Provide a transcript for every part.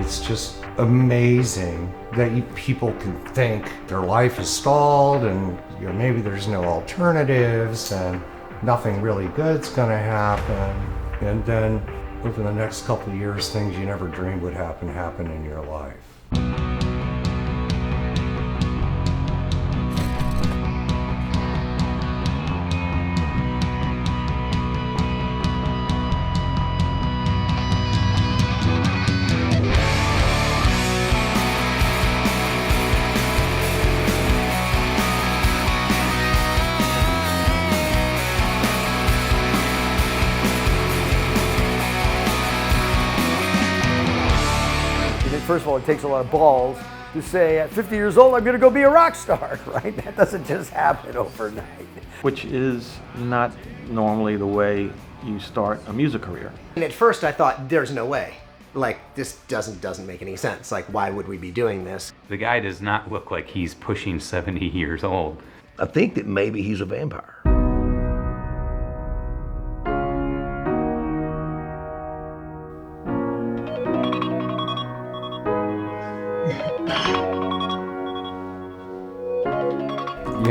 It's just amazing that people can think their life is stalled and maybe there's no alternatives and nothing really good's gonna happen. And then over the next couple of years, things you never dreamed would happen in your life. First of all, it takes a lot of balls to say at 50 years old, I'm going to go be a rock star, right? That doesn't just happen overnight. Which is not normally the way you start a music career. And at first I thought, there's no way. Like, this doesn't make any sense. Like, why would we be doing this? The guy does not look like he's pushing 70 years old. I think that maybe he's a vampire.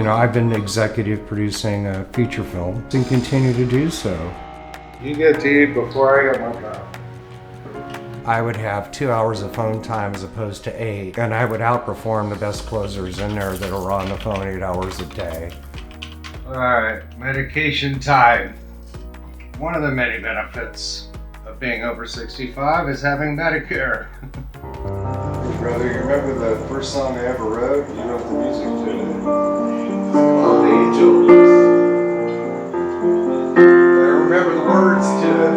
I've been executive producing a feature film and continue to do so. You get to eat before I get my job. I would have 2 hours of phone time as opposed to 8, and I would outperform the best closers in there that are on the phone 8 hours a day. All right, medication time. One of the many benefits of being over 65 is having Medicare. Hey brother, you remember the first song I ever wrote? You wrote the music to it. Oh, Angels. I remember the words to it.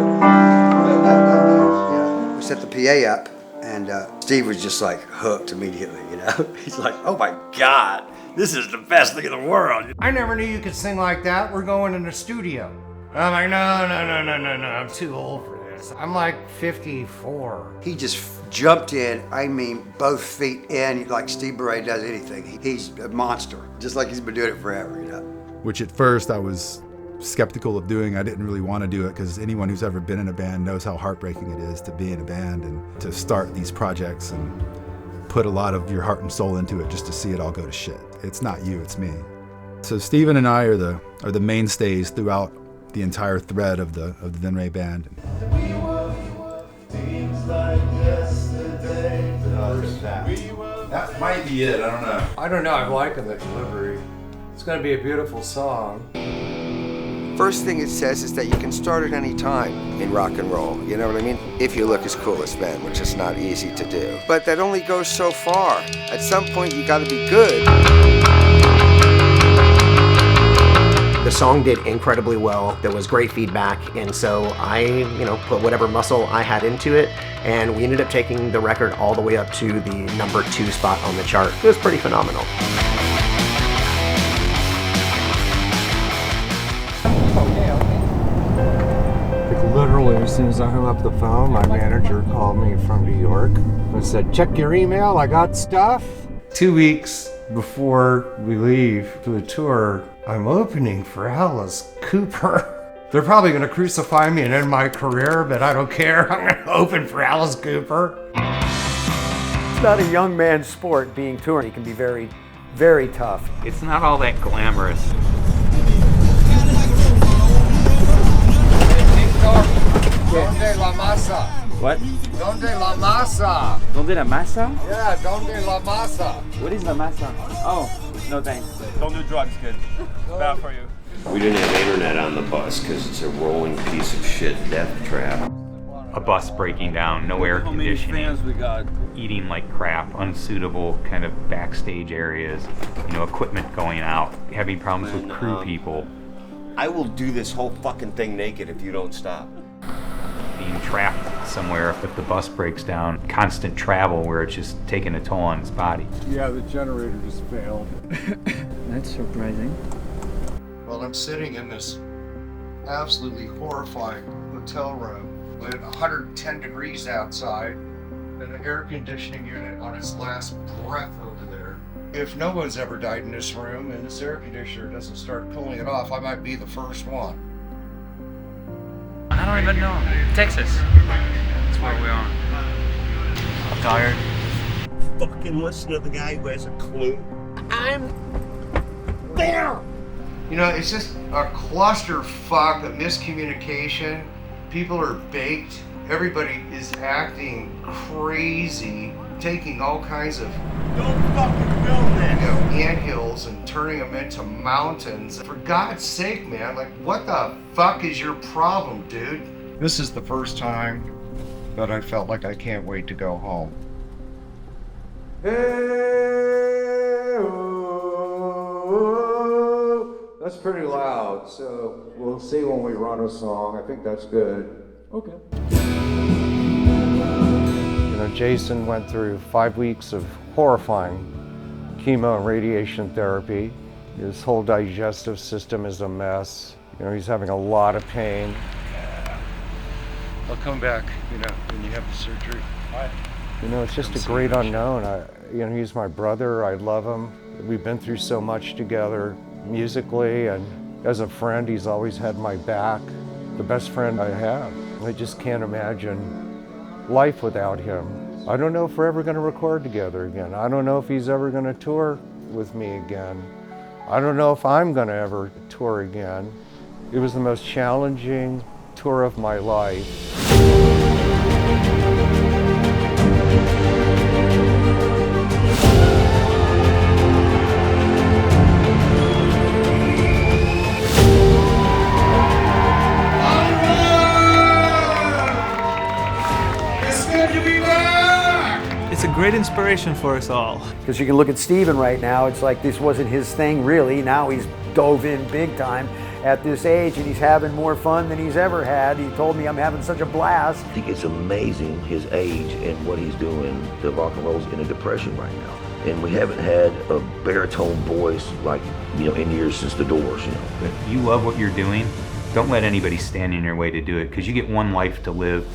We set the PA up, and Steve was just like hooked immediately, He's like, oh my God, this is the best thing in the world. I never knew you could sing like that. We're going in the studio. I'm like, no, I'm too old for this. I'm like 54. He just jumped in, both feet in, like Steve Beret does anything. He's a monster, just like he's been doing it forever, Which at first I was skeptical of doing. I didn't really want to do it because anyone who's ever been in a band knows how heartbreaking it is to be in a band and to start these projects and put a lot of your heart and soul into it just to see it all go to shit. It's not you, it's me. So Steven and I are the mainstays throughout the entire thread of the Venrez band. That might be it, I don't know. I don't know, I'm liking the delivery. It's gonna be a beautiful song. First thing it says is that you can start at any time in rock and roll, you know what I mean? If you look as cool as Ben, which is not easy to do. But that only goes so far. At some point you gotta be good. The song did incredibly well. There was great feedback, and so I, put whatever muscle I had into it, and we ended up taking the record all the way up to the number 2 spot on the chart. It was pretty phenomenal. Literally, as soon as I hung up the phone, my manager called me from New York and said, check your email, I got stuff. 2 weeks before we leave for the tour, I'm opening for Alice Cooper. They're probably gonna crucify me and end my career, but I don't care. I'm gonna open for Alice Cooper. It's not a young man's sport being touring. It can be very, very tough. It's not all that glamorous. Donde la masa? What? Donde la masa? Donde la masa? Yeah, donde la masa? What is la masa? Oh, no thanks. Don't do drugs, kid. Bad for you. We didn't have internet on the bus because it's a rolling piece of shit death trap. A bus breaking down, no air conditioning, Fans we got. eating like crap, unsuitable kind of backstage areas, equipment going out, having problems with crew people. I will do this whole fucking thing naked if you don't stop. Being trapped somewhere if the bus breaks down, constant travel where it's just taking a toll on his body. Yeah, the generator just failed. That's surprising. Well, I'm sitting in this absolutely horrifying hotel room with 110 degrees outside and an air conditioning unit on its last breath over there. If no one's ever died in this room and this air conditioner doesn't start cooling it off, I might be the first one. I don't even know. Texas. That's where we are. tired? Fucking listen to the guy who has a clue. I'm there. You know, it's just a clusterfuck of miscommunication. People are baked. Everybody is acting crazy, taking all kinds of anthills and turning them into mountains. For God's sake, man, like, what the fuck is your problem, dude? This is the first time that I felt like I can't wait to go home. That's pretty loud, so we'll see when we run a song. I think that's good. Okay. You know, Jason went through 5 weeks of horrifying chemo and radiation therapy. His whole digestive system is a mess. You know, he's having a lot of pain. I'll come back, you know, when you have the surgery. You know, it's just a great unknown. You know, he's my brother. I love him. We've been through so much together, musically, and as a friend, he's always had my back. The best friend I have. I just can't imagine life without him. I don't know if we're ever going to record together again. I don't know if he's ever going to tour with me again. I don't know if I'm going to ever tour again. It was the most challenging tour of my life. It's a great inspiration for us all. Because you can look at Steven right now, it's like this wasn't his thing really. Now he's dove in big time at this age and he's having more fun than he's ever had. He told me, I'm having such a blast. I think it's amazing his age and what he's doing. The rock and roll's in a depression right now. And we haven't had a baritone voice like, you know, in years since the Doors, you know. If you love what you're doing, don't let anybody stand in your way to do it, because you get one life to live.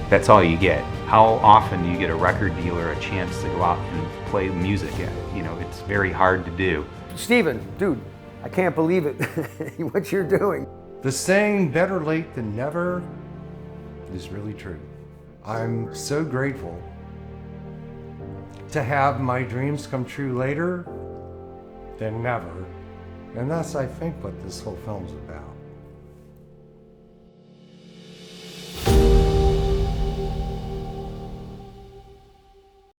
That's all you get. How often do you get a record dealer a chance to go out and play music at? You know, it's very hard to do. Steven, dude, I can't believe it, what you're doing. The saying, better late than never, is really true. I'm so grateful to have my dreams come true later than never. And that's, I think, what this whole film's about.